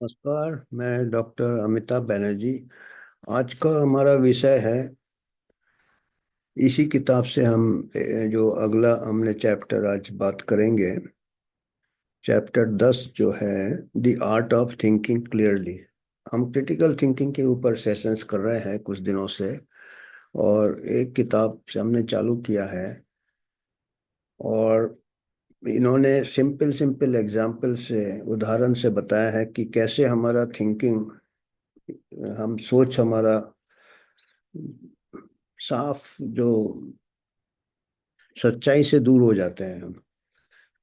नमस्कार। मैं डॉक्टर अमिताभ बनर्जी। आज का हमारा विषय है, इसी किताब से हम जो अगला हमने चैप्टर आज बात करेंगे, चैप्टर 10 जो है the art of thinking clearly. हम क्रिटिकल थिंकिंग के ऊपर सेशंस कर रहे हैं कुछ दिनों से, और एक किताब से हमने चालू किया है। और इन्होंने सिंपल सिंपल एग्जाम्पल से, उदाहरण से बताया है कि कैसे हमारा थिंकिंग, हम सोच हमारा साफ, जो सच्चाई से दूर हो जाते हैं हम।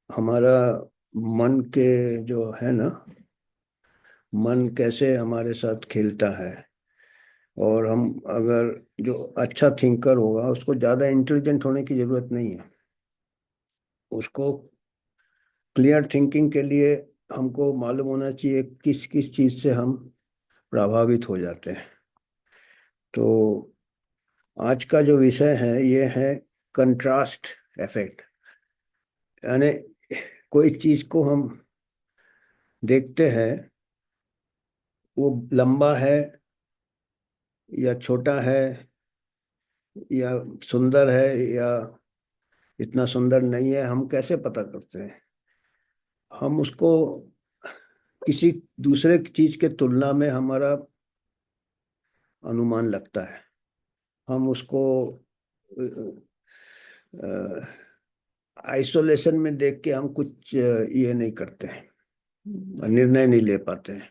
हमारा मन के जो है ना, मन कैसे हमारे साथ खेलता है। और हम अगर, जो अच्छा थिंकर होगा उसको ज़्यादा इंटेलिजेंट होने की ज़रूरत नहीं है। उसको क्लियर थिंकिंग के लिए हमको मालूम होना चाहिए किस किस चीज़ से हम प्रभावित हो जाते हैं। तो आज का जो विषय है ये है कंट्रास्ट इफेक्ट। यानी कोई चीज़ को हम देखते हैं, वो लंबा है या छोटा है, या सुंदर है या इतना सुंदर नहीं है, हम कैसे पता करते हैं? हम उसको किसी दूसरे चीज के तुलना में हमारा अनुमान लगता है। हम उसको आइसोलेशन में देख के हम कुछ ये नहीं करते हैं, निर्णय नहीं ले पाते हैं।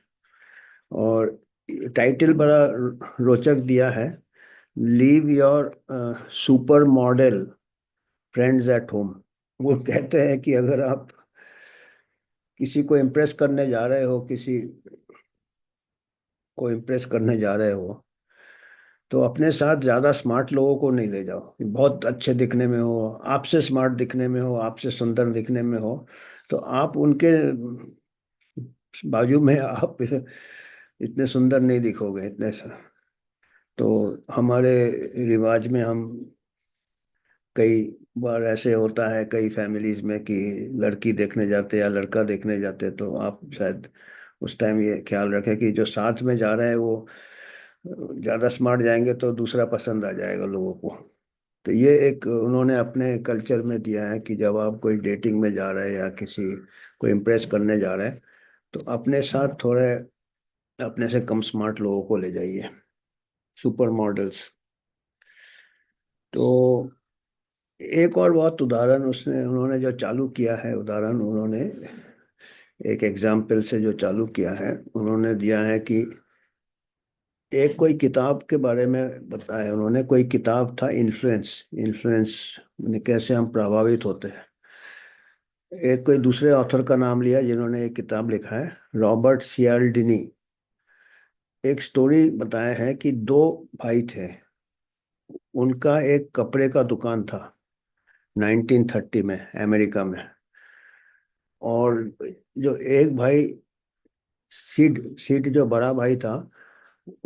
और टाइटल बड़ा रोचक दिया है, leave your super model friends at home. वो कहते हैं कि अगर आप किसी को इम्प्रेस करने जा रहे हो, किसी को इम्प्रेस करने जा रहे हो, तो अपने साथ ज्यादा स्मार्ट लोगों को नहीं ले जाओ। बहुत अच्छे दिखने में हो, आपसे स्मार्ट दिखने में हो, आपसे सुंदर दिखने में हो, तो आप उनके बाजू में आप इतने सुंदर नहीं दिखोगे, इतने तो हमारे रिवाज में हम, कई बार ऐसे होता है कई फैमिलीज में कि लड़की देखने जाते या लड़का देखने जाते, तो आप शायद उस टाइम ये ख्याल रखें कि जो साथ में जा रहे हैं वो ज्यादा स्मार्ट जाएंगे तो दूसरा पसंद आ जाएगा लोगों को। तो ये एक उन्होंने अपने कल्चर में दिया है कि जब आप कोई डेटिंग में जा रहे हैं या किसी को इम्प्रेस करने जा रहे हैं, तो अपने साथ थोड़े अपने से कम स्मार्ट लोगों को ले जाइए, सुपर मॉडल्स। तो एक और बहुत उदाहरण उसने उन्होंने जो चालू किया है, उदाहरण उन्होंने एक एग्जाम्पल से जो चालू किया है, उन्होंने दिया है कि एक कोई किताब के बारे में बताया उन्होंने। कोई किताब था, इन्फ्लुएंस। इन्फ्लुएंस कैसे हम प्रभावित होते हैं। एक कोई दूसरे ऑथर का नाम लिया जिन्होंने एक किताब लिखा है, रॉबर्ट सियाल्डिनी। एक स्टोरी बताया है कि दो भाई थे, उनका एक कपड़े का दुकान था 1930 में अमेरिका में। और जो एक भाई, सिड सिड जो बड़ा भाई था,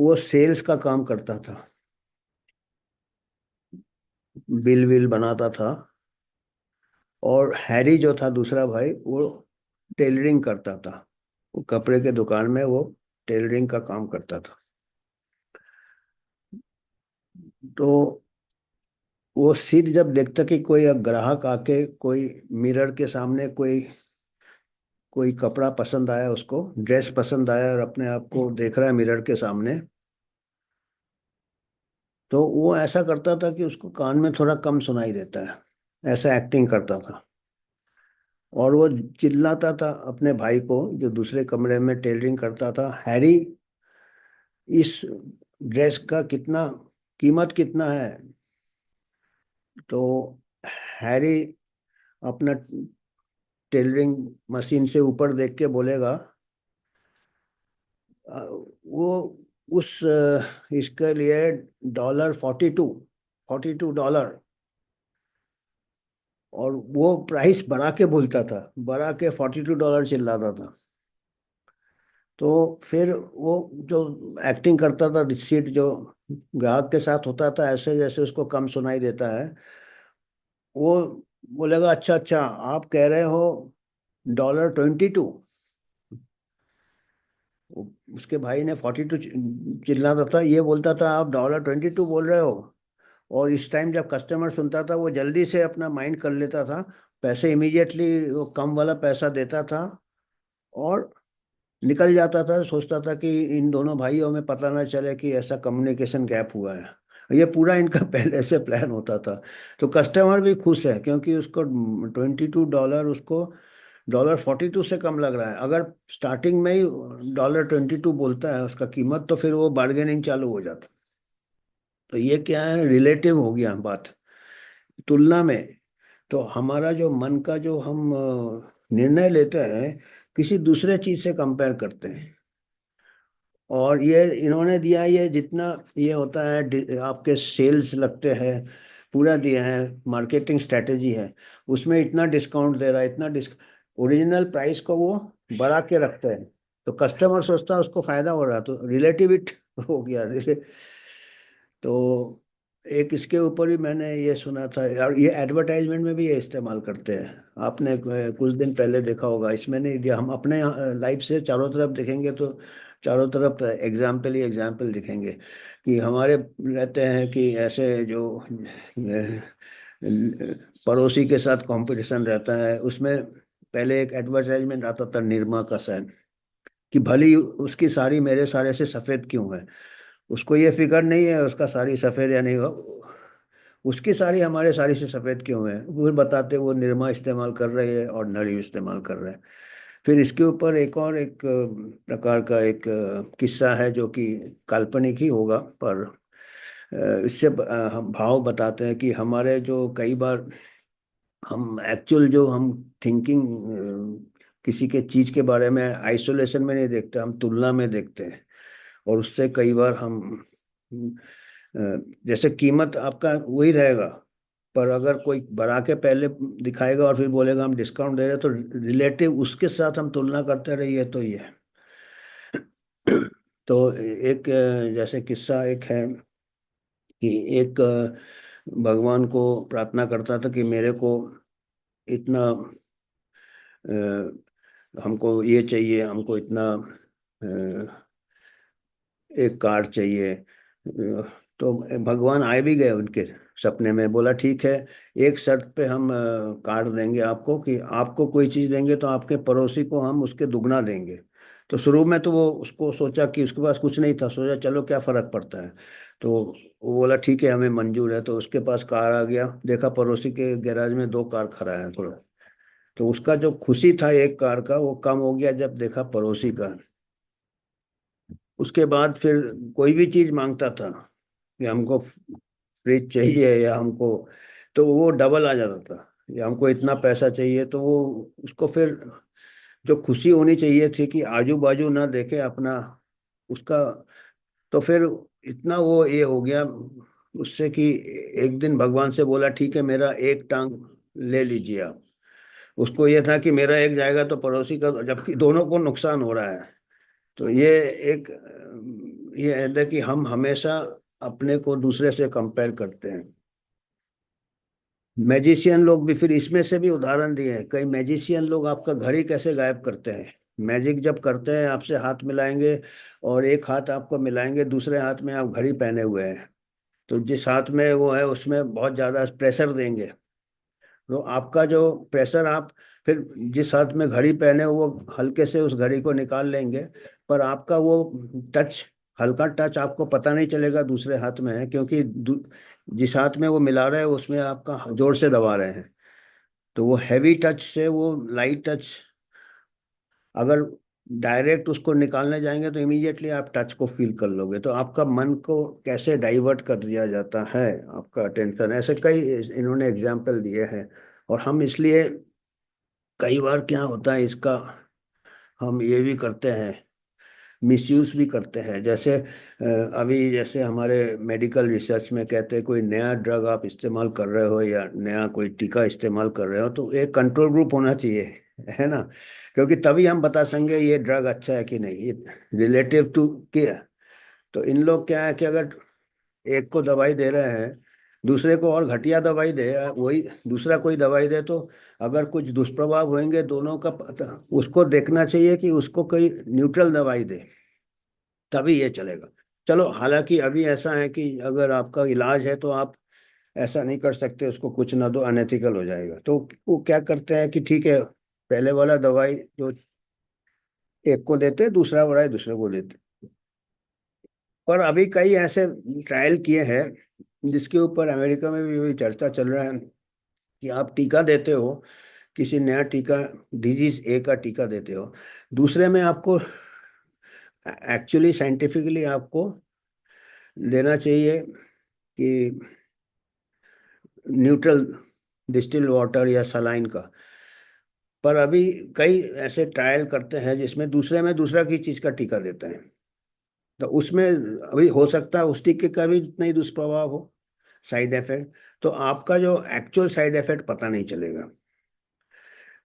वो सेल्स का काम करता था, बिल विल बनाता था। और हैरी जो था दूसरा भाई, वो टेलरिंग करता था। वो कपड़े के दुकान में वो टेलरिंग का काम करता था। तो वो सिड जब देखता कि कोई ग्राहक आके, कोई मिरर के सामने कोई कोई कपड़ा पसंद आया, उसको ड्रेस पसंद आया और अपने आप को देख रहा है मिरर के सामने, तो वो ऐसा करता था कि उसको कान में थोड़ा कम सुनाई देता है, ऐसा एक्टिंग करता था। और वो चिल्लाता था अपने भाई को जो दूसरे कमरे में टेलरिंग करता था, हैरी, इस ड्रेस का कितना, कीमत कितना है? तो हैरी अपना टेलरिंग मशीन से ऊपर देख के बोलेगा, वो उस इसके लिए $42। और वो प्राइस बढ़ा के बोलता था, बढ़ा के $42 चिल्लाता था। तो फिर वो जो एक्टिंग करता था, रिसीट जो ग्राहक के साथ होता था, ऐसे जैसे उसको कम सुनाई देता है, वो बोलेगा, अच्छा अच्छा, आप कह रहे हो $22। उसके भाई ने 42 चिल्लाता था, ये बोलता था आप $22 बोल रहे हो। और इस टाइम जब कस्टमर सुनता था वो जल्दी से अपना माइंड कर लेता था, पैसे इमीडिएटली वो कम वाला पैसा देता था और निकल जाता था। सोचता था कि इन दोनों भाइयों में पता ना चले कि ऐसा कम्युनिकेशन गैप हुआ है। ये पूरा इनका पहले से प्लान होता था। तो कस्टमर भी खुश है क्योंकि उसको $22, उसको $42 से कम लग रहा है। अगर स्टार्टिंग में ही $22 बोलता है उसका कीमत, तो फिर वो बार्गेनिंग चालू हो जाता। तो ये क्या है, रिलेटिव हो गया बात, तुलना में। तो हमारा जो मन का जो हम निर्णय लेते हैं, किसी दूसरे चीज से कंपेयर करते हैं। और ये इन्होंने दिया, ये जितना ये होता है आपके सेल्स लगते हैं, पूरा दिया है, मार्केटिंग स्ट्रेटेजी है, उसमें इतना डिस्काउंट दे रहा है, इतना ओरिजिनल प्राइस को वो बढ़ा के रखते हैं। तो कस्टमर सोचता है उसको फायदा हो रहा है, तो रिलेटिव इट हो गया। तो एक इसके ऊपर ही मैंने ये सुना था, और ये एडवर्टाइजमेंट में भी ये इस्तेमाल करते हैं। आपने कुछ दिन पहले देखा होगा, इसमें नहीं दिया, हम अपने लाइफ से चारों तरफ देखेंगे तो चारों तरफ एग्जाम्पल ही एग्जाम्पल दिखेंगे। कि हमारे रहते हैं कि ऐसे जो पड़ोसी के साथ कंपटीशन रहता है, उसमें पहले एक एडवर्टाइजमेंट आता था निरमा का शायद, कि भली उसकी साड़ी मेरे साड़े से सफेद क्यों है। उसको ये फिक्र नहीं है उसका साड़ी सफेद या नहीं हो, उसकी साड़ी हमारे साड़ी से सफेद क्यों है। वो बताते वो निरमा इस्तेमाल कर रहे हैं और नड़ी इस्तेमाल कर रहे हैं। फिर इसके ऊपर एक और एक प्रकार का एक किस्सा है जो कि काल्पनिक ही होगा, पर इससे हम भाव बताते हैं कि हमारे जो कई बार हम एक्चुअल जो हम थिंकिंग किसी के चीज के बारे में आइसोलेशन में नहीं देखते, हम तुलना में देखते हैं। और उससे कई बार हम जैसे कीमत आपका वही रहेगा, पर अगर कोई बढ़ा के पहले दिखाएगा और फिर बोलेगा हम डिस्काउंट दे रहे हैं, तो रिलेटिव उसके साथ हम तुलना करते रहिए तो ये तो एक जैसे किस्सा एक है कि एक भगवान को प्रार्थना करता था कि मेरे को इतना हमको ये चाहिए, हमको इतना एक कार चाहिए। तो भगवान आए भी गए उनके सपने में, बोला ठीक है, एक शर्त पे हम कार देंगे आपको, कि आपको कोई चीज़ देंगे तो आपके पड़ोसी को हम उसके दुगना देंगे। तो शुरू में तो वो उसको सोचा कि उसके पास कुछ नहीं था, सोचा चलो क्या फर्क पड़ता है। तो वो बोला ठीक है हमें मंजूर है। तो उसके पास कार आ गया, देखा पड़ोसी के गैराज में दो कार खड़ा है थोड़ा। तो उसका जो खुशी था एक कार का, वो कम हो गया जब देखा पड़ोसी का। उसके बाद फिर कोई भी चीज मांगता था कि हमको फ्रिज चाहिए या हमको, तो वो डबल आ जाता था, या हमको इतना पैसा चाहिए। तो वो उसको फिर जो खुशी होनी चाहिए थी कि आजू बाजू ना देखे अपना उसका, तो फिर इतना वो ये हो गया उससे कि एक दिन भगवान से बोला ठीक है मेरा एक टांग ले लीजिए आप। उसको ये था कि मेरा एक जाएगा तो पड़ोसी का, जबकि दोनों को नुकसान हो रहा है। तो ये एक ये है कि हम हमेशा अपने को दूसरे से कंपेयर करते हैं। मैजिशियन लोग भी फिर इसमें से भी उदाहरण दिए हैं, कई मैजिशियन लोग आपका घर ही कैसे गायब करते हैं। मैजिक जब करते हैं आपसे हाथ मिलाएंगे, और एक हाथ आपको मिलाएंगे, दूसरे हाथ में आप घड़ी पहने हुए हैं। तो जिस हाथ में वो है उसमें बहुत ज्यादा प्रेशर देंगे, तो आपका जो प्रेशर आप फिर जिस हाथ में घड़ी पहने हो वो हल्के से उस घड़ी को निकाल लेंगे, पर आपका वो टच, हल्का टच आपको पता नहीं चलेगा दूसरे हाथ में है, क्योंकि जिस हाथ में वो मिला रहे हैं उसमें आपका जोर से दबा रहे हैं। तो वो हैवी टच से वो लाइट टच, अगर डायरेक्ट उसको निकालने जाएंगे तो इमीडिएटली आप टच को फील कर लोगे। तो आपका मन को कैसे डाइवर्ट कर दिया जाता है, आपका अटेंशन, ऐसे कई इन्होंने एग्जाम्पल दिए हैं। और हम इसलिए कई बार क्या होता है इसका, हम ये भी करते हैं, मिसयूज भी करते हैं। जैसे अभी जैसे हमारे मेडिकल रिसर्च में कहते हैं कोई नया ड्रग आप इस्तेमाल कर रहे हो या नया कोई टीका इस्तेमाल कर रहे हो, तो एक कंट्रोल ग्रुप होना चाहिए, है ना। क्योंकि तभी हम बता सकेंगे ये ड्रग अच्छा है कि नहीं, ये रिलेटिव टू क्या। तो इन लोग क्या है कि अगर एक को दवाई दे रहे हैं, दूसरे को और घटिया दवाई दे, वही दूसरा कोई दवाई दे, तो अगर कुछ दुष्प्रभाव होंगे दोनों का उसको देखना चाहिए कि उसको कोई न्यूट्रल दवाई दे। तभी ये चलेगा। चलो, हालांकि अभी ऐसा है कि अगर आपका इलाज है तो आप ऐसा नहीं कर सकते, उसको कुछ ना दो, अनएथिकल हो जाएगा। तो वो क्या करते हैं कि ठीक है, पहले वाला दवाई जो एक को देते हैं, दूसरा दवाई दूसरे को देते हैं। पर अभी कई ऐसे ट्रायल किए हैं जिसके ऊपर अमेरिका में भी वही चर्चा चल रहा है कि आप टीका देते हो, किसी नया टीका, डिजीज ए का टीका देते हो, दूसरे में आपको एक्चुअली साइंटिफिकली आपको लेना चाहिए कि न्यूट्रल डिस्टिल वाटर या सलाइन का। पर अभी कई ऐसे ट्रायल करते हैं जिसमें दूसरे में दूसरा की चीज का टीका देते हैं, तो उसमें अभी हो सकता है उस टीके का भी इतना ही दुष्प्रभाव हो, साइड इफेक्ट। तो आपका जो एक्चुअल साइड इफेक्ट पता नहीं चलेगा।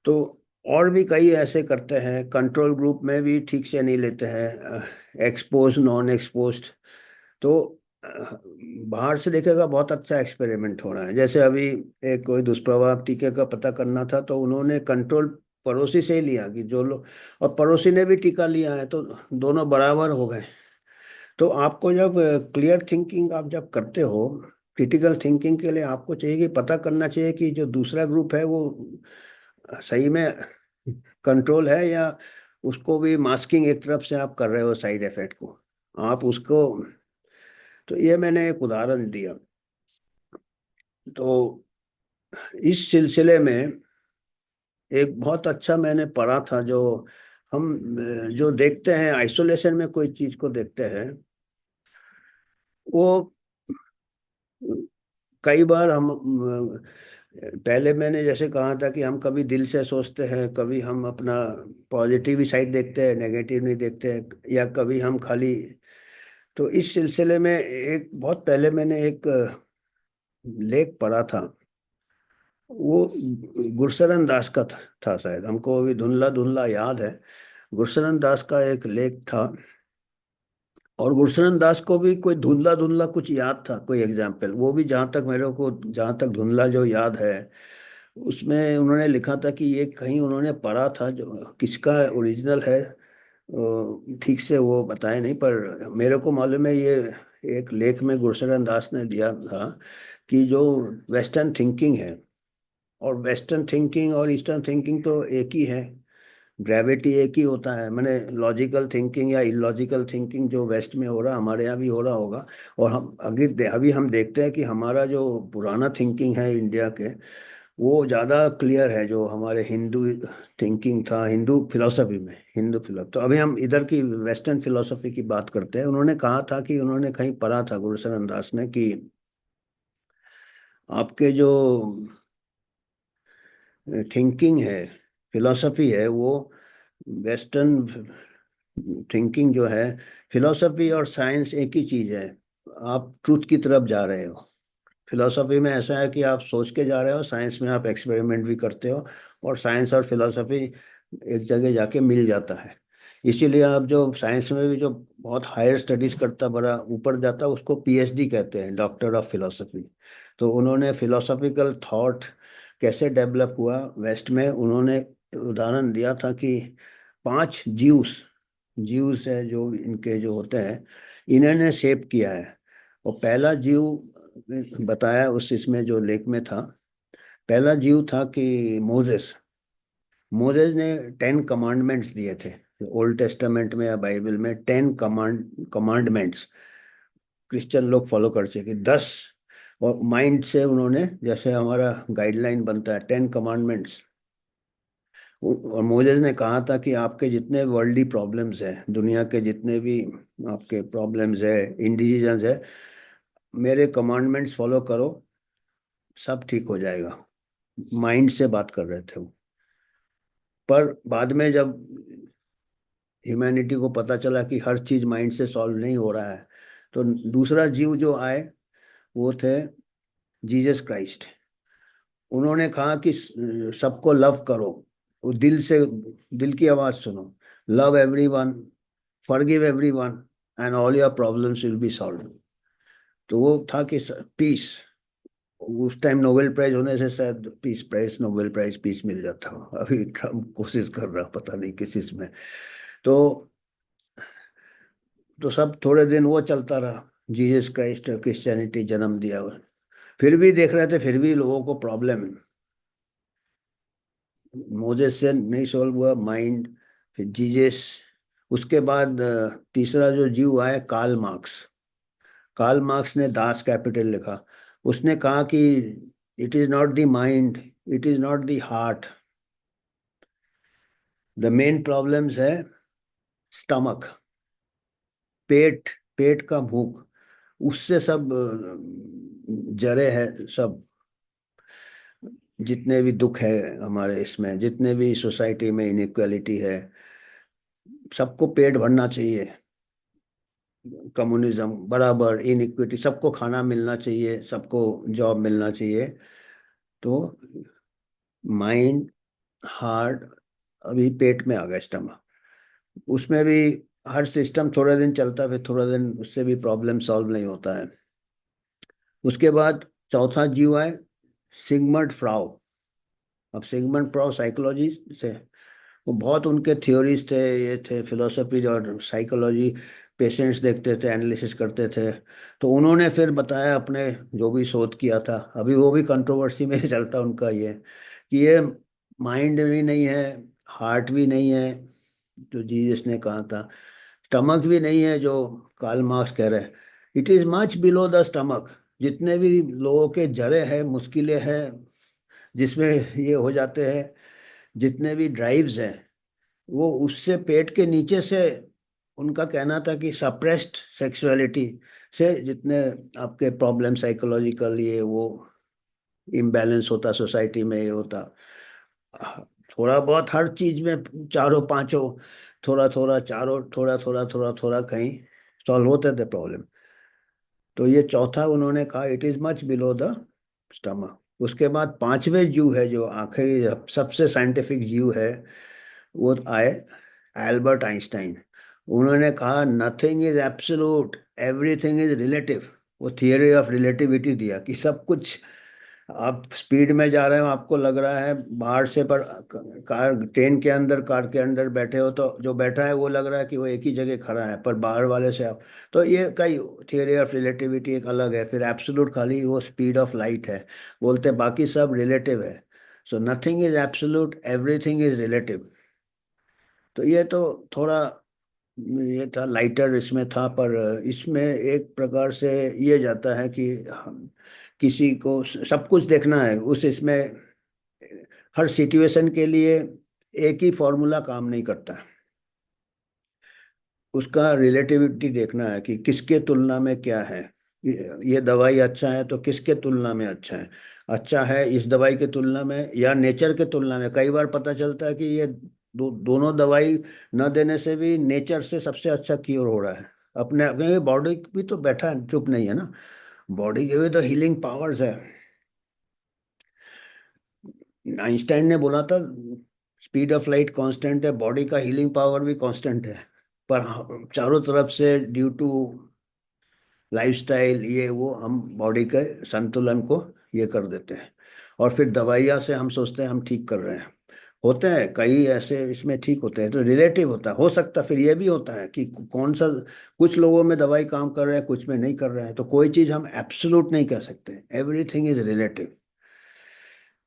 तो और भी कई ऐसे करते हैं, कंट्रोल ग्रुप में भी ठीक से नहीं लेते हैं, एक्सपोज नॉन एक्सपोज्ड। तो बाहर से देखेगा बहुत अच्छा एक्सपेरिमेंट हो रहा है। जैसे अभी एक कोई दुष्प्रभाव टीके का पता करना था, तो उन्होंने कंट्रोल पड़ोसी से ही लिया कि जो लोग, और पड़ोसी ने भी टीका लिया है, तो दोनों बराबर हो गए। तो आपको जब क्लियर थिंकिंग आप जब करते हो, क्रिटिकल थिंकिंग के लिए आपको चाहिए कि पता करना चाहिए कि जो दूसरा ग्रुप है वो सही में कंट्रोल है, या उसको भी मास्किंग एक तरफ से आप कर रहे हो साइड इफेक्ट को, आप उसको। तो ये मैंने एक उदाहरण दिया। तो इस सिलसिले में एक बहुत अच्छा मैंने पढ़ा था, जो हम जो देखते हैं आइसोलेशन में कोई चीज को देखते हैं, वो कई बार हम पहले मैंने जैसे कहा था कि हम कभी दिल से सोचते हैं, कभी हम अपना पॉजिटिव साइड देखते हैं, नेगेटिव नहीं देखते हैं, या कभी हम खाली। तो इस सिलसिले में एक बहुत पहले मैंने एक लेख पढ़ा था। वो गुरशरण दास का था शायद, हमको अभी धुंधला धुंधला याद है। गुरशरण दास का एक लेख था, और गुरशरण दास को भी कोई धुंधला धुंधला कुछ याद था, कोई एग्जाम्पल, वो भी जहाँ तक मेरे को, जहाँ तक धुंधला जो याद है, उसमें उन्होंने लिखा था कि ये कहीं उन्होंने पढ़ा था, जो किसका ओरिजिनल है ठीक से वो बताए नहीं, पर मेरे को मालूम है ये एक लेख में गुरशरण दास ने दिया था कि जो वेस्टर्न थिंकिंग है, और वेस्टर्न थिंकिंग और ईस्टर्न थिंकिंग तो एक ही है, ग्रेविटी एक ही होता है। मैंने लॉजिकल थिंकिंग या इलॉजिकल थिंकिंग जो वेस्ट में हो रहा, हमारे यहाँ भी हो रहा होगा। और हम अभी हम देखते हैं कि हमारा जो पुराना थिंकिंग है इंडिया के, वो ज़्यादा क्लियर है, जो हमारे हिंदू थिंकिंग था, हिंदू फिलोसफी में, हिंदू फिलोसफी। तो अभी हम इधर की वेस्टर्न फिलोसफी की बात करते हैं। उन्होंने कहा था कि उन्होंने कहीं पढ़ा था, गुरुशरण दास ने, कि आपके जो थिंकिंग है, फिलोसफी है, वो वेस्टर्न थिंकिंग जो है, फिलोसफी और साइंस एक ही चीज है। आप ट्रूथ की तरफ जा रहे हो। फिलोसफी में ऐसा है कि आप सोच के जा रहे हो, साइंस में आप एक्सपेरिमेंट भी करते हो, और साइंस और फिलोसफी एक जगह जाके मिल जाता है। इसीलिए आप जो साइंस में भी जो बहुत हायर स्टडीज करता, बड़ा ऊपर जाता, उसको पीएचडी कहते हैं, डॉक्टर ऑफ फिलोसफी। तो उन्होंने फिलोसॉफिकल थॉट कैसे डेवलप हुआ वेस्ट में, उन्होंने उदाहरण दिया था कि 5 ज्यूस, ज्यूस है जो इनके जो होते हैं, इन्होंने शेप किया है। और पहला जीव बताया उस इसमें जो लेख में था, पहला जीव था कि मोजेस। मोजेस ने 10 कमांडमेंट्स दिए थे। ओल्ड टेस्टामेंट में या बाइबल में 10 कमांडमेंट्स क्रिश्चियन लोग फॉलो कर सके, 10। और माइंड से उन्होंने, जैसे हमारा गाइडलाइन बनता है 10 कमांडमेंट्स, और मोजेस ने कहा था कि आपके जितने वर्ल्डली प्रॉब्लम्स हैं, दुनिया के जितने भी आपके प्रॉब्लम्स है, इंडिसीजंस है, मेरे कमांडमेंट्स फॉलो करो, सब ठीक हो जाएगा। माइंड से बात कर रहे थे वो। पर बाद में जब ह्यूमैनिटी को पता चला कि हर चीज माइंड से सॉल्व नहीं हो रहा है, तो दूसरा जीव जो आए, वो थे जीसस क्राइस्ट। उन्होंने कहा कि सबको लव करो, वो दिल से, दिल की आवाज सुनो, love everyone, forgive everyone, and all your problems will be solve. तो वो था कि पीस, उस टाइम नोबेल प्राइज होने से शायद peace prize, Nobel prize peace मिल जाता। अभी ट्रम्प कोशिश कर रहा, पता नहीं किस इसमें। तो तो सब थोड़े दिन वो चलता रहा, जीसस क्राइस्ट क्रिश्चियनिटी जन्म दिया हुआ। फिर भी देख रहे थे, फिर भी लोगों को प्रॉब्लम है। मोजेस से नहीं सॉल्व हुआ माइंड, फिर जीसस। उसके बाद तीसरा जो जीव आया, कार्ल मार्क्स। कार्ल मार्क्स ने दास कैपिटल लिखा। उसने कहा कि it is not the mind, it is not the heart, the main problems है स्टमक, पेट, पेट का भूख, उससे सब जड़े हैं सब। जितने भी दुख है हमारे इसमें, जितने भी सोसाइटी में इनइक्वालिटी है, सबको पेट भरना चाहिए। कम्युनिज्म बराबर, इनइक्विटी, सबको खाना मिलना चाहिए, सबको जॉब मिलना चाहिए। तो माइंड, हार्ट, अभी पेट में आ गया स्टमक। उसमें भी हर सिस्टम थोड़े दिन चलता है, फिर थोड़ा दिन उससे भी प्रॉब्लम सॉल्व नहीं होता है। उसके बाद चौथा जीव है सिगमंड फ्राउ। अब सिगमंड फ्राउ साइकोलॉजी से, वो बहुत उनके थ्योरीज थे, ये थे फिलोसफी और साइकोलॉजी। पेशेंट्स देखते थे, एनालिसिस करते थे। तो उन्होंने फिर बताया अपने जो भी शोध किया था, अभी वो भी कंट्रोवर्सी में ही चलता उनका ये, कि ये माइंड भी नहीं है, हार्ट भी नहीं है जो जीसस ने कहा था, स्टमक भी नहीं है जो कार्ल मार्क्स कह रहे हैं। It is much below the stomach. जितने भी लोगों के जड़े हैं, मुश्किलें हैं, जिसमें ये हो जाते हैं, जितने भी ड्राइव्स हैं, वो उससे पेट के नीचे से, उनका कहना था कि सप्रेस्ड सेक्सुअलिटी से जितने आपके प्रॉब्लम साइकोलॉजिकल ये वो इम्बैलेंस होता सोसाइटी में, ये होता थोड़ा बहुत हर चीज में, चारों पांचों, थोड़ा थोड़ा चारों, थोड़ा थोड़ा थोड़ा थोड़ा कहीं सॉल्व होते थे प्रॉब्लम। तो ये चौथा उन्होंने कहा, it is much below the stomach. उसके बाद पांचवें जीव है जो आखिरी सबसे साइंटिफिक जीव है, वो आए एल्बर्ट आइंस्टाइन। उन्होंने कहा nothing is absolute, everything is relative. वो थियरी ऑफ रिलेटिविटी दिया कि सब कुछ, आप स्पीड में जा रहे हो, आपको लग रहा है बाहर से, पर कार, ट्रेन के अंदर, कार के अंदर बैठे हो तो जो बैठा है वो लग रहा है कि वो एक ही जगह खड़ा है, पर बाहर वाले से आप, तो ये कई थियरी ऑफ रिलेटिविटी एक अलग है। फिर एब्सोल्यूट खाली वो स्पीड ऑफ लाइट है, बोलते हैं बाकी सब रिलेटिव है। So nothing is absolute, everything is relative. तो ये तो थोड़ा, ये था लाइटर इसमें था, पर इसमें एक प्रकार से ये जाता है कि किसी को सब कुछ देखना है उस इसमें, हर सिचुएशन के लिए एक ही फॉर्मूला काम नहीं करता। उसका रिलेटिविटी देखना है कि किसके तुलना में क्या है। ये दवाई अच्छा है तो किसके तुलना में अच्छा है, अच्छा है इस दवाई के तुलना में या नेचर के तुलना में। कई बार पता चलता है कि ये दोनों दवाई न देने से भी नेचर से सबसे अच्छा क्योर हो रहा है। अपने अपने बॉडी भी तो बैठा है, चुप नहीं है ना, बॉडी के भी तो हीलिंग पावर्स है। आइंस्टाइन ने बोला था स्पीड ऑफ लाइट कांस्टेंट है, बॉडी का हीलिंग पावर भी कांस्टेंट है। पर चारों तरफ से ड्यू टू लाइफस्टाइल ये वो, हम बॉडी के संतुलन को ये कर देते हैं, और फिर दवाइयाँ से हम सोचते हैं हम ठीक कर रहे हैं। होते हैं कई ऐसे इसमें ठीक होते हैं, तो रिलेटिव होता है। हो सकता है फिर ये भी होता है कि कौन सा, कुछ लोगों में दवाई काम कर रहे हैं, कुछ में नहीं कर रहे हैं। तो कोई चीज़ हम एब्सोल्यूट नहीं कह सकते, एवरीथिंग इज रिलेटिव।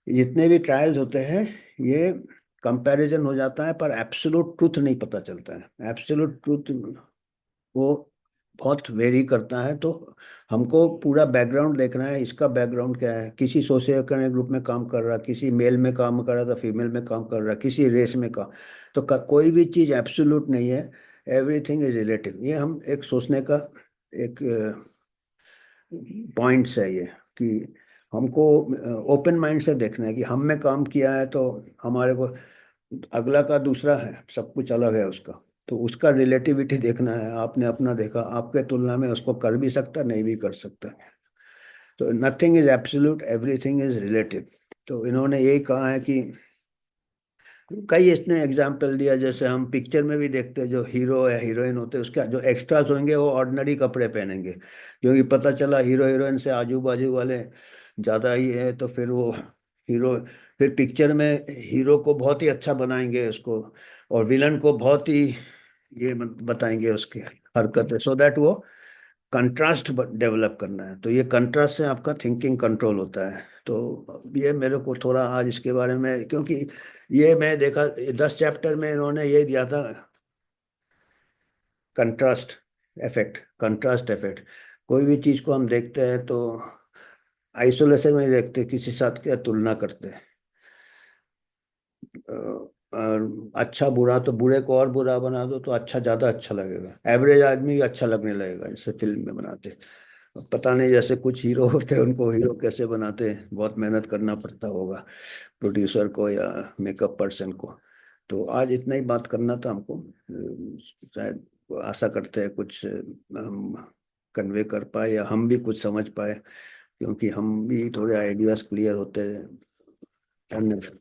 जितने भी ट्रायल्स होते हैं, ये कंपैरिजन हो जाता है, पर एब्सोल्यूट ट्रूथ नहीं पता चलता है। एब्सोल्यूट ट्रूथ वो बहुत वेरी करता है। तो हमको पूरा बैकग्राउंड देखना है, इसका बैकग्राउंड क्या है, किसी सोशियो इकोनॉमिक ग्रुप में काम कर रहा, किसी मेल में काम कर रहा था, फीमेल में काम कर रहा, किसी रेस में का। तो कोई भी चीज़ एब्सोल्यूट नहीं है, एवरीथिंग इज रिलेटिव। ये हम एक सोचने का एक पॉइंट्स है ये, कि हमको ओपन माइंड से देखना है कि हम में काम किया है तो हमारे को, अगला का दूसरा है, सब कुछ अलग है उसका। तो उसका रिलेटिविटी देखना है, आपने अपना देखा, आपके तुलना में उसको कर भी सकता, नहीं भी कर सकता। तो nothing is absolute, everything is relative. तो इन्होंने यही कहा है कि कई इसने एग्जाम्पल दिया, जैसे हम पिक्चर में भी देखते हैं, जो हीरो या हीरोइन होते हैं उसके जो एक्स्ट्रास होंगे वो ऑर्डिनरी कपड़े पहनेंगे, क्योंकि पता चला हीरो हीरोइन से आजू बाजू वाले ज़्यादा ही है, तो फिर वो हीरो, फिर पिक्चर में हीरो को बहुत ही अच्छा बनाएंगे उसको, और विलन को बहुत ही ये बताएंगे उसकी हरकतें, सो दैट वो कंट्रास्ट डेवलप करना है। तो ये कंट्रास्ट से आपका थिंकिंग कंट्रोल होता है। तो ये मेरे को थोड़ा आज इसके बारे में, क्योंकि ये मैं देखा 10 चैप्टर में इन्होंने ये दिया था, कंट्रास्ट इफेक्ट। कंट्रास्ट इफेक्ट, कोई भी चीज को हम देखते हैं तो आइसोलेशन में ही देखते हैं, किसी साथ क्या तुलना करते हैं। और अच्छा बुरा, तो बुरे को और बुरा बना दो तो अच्छा, ज्यादा अच्छा लगेगा। एवरेज आदमी भी अच्छा लगने लगेगा जैसे फिल्म में बनाते। अब पता नहीं, जैसे कुछ हीरो होते हैं उनको हीरो कैसे बनाते हैं, बहुत मेहनत करना पड़ता होगा प्रोड्यूसर को या मेकअप पर्सन को। तो आज इतना ही बात करना था हमको। शायद आशा करते हैं कुछ हम कन्वे कर पाए, या हम भी कुछ समझ पाए, क्योंकि हम भी थोड़े आइडियाज क्लियर होते हैं। धन्यवाद।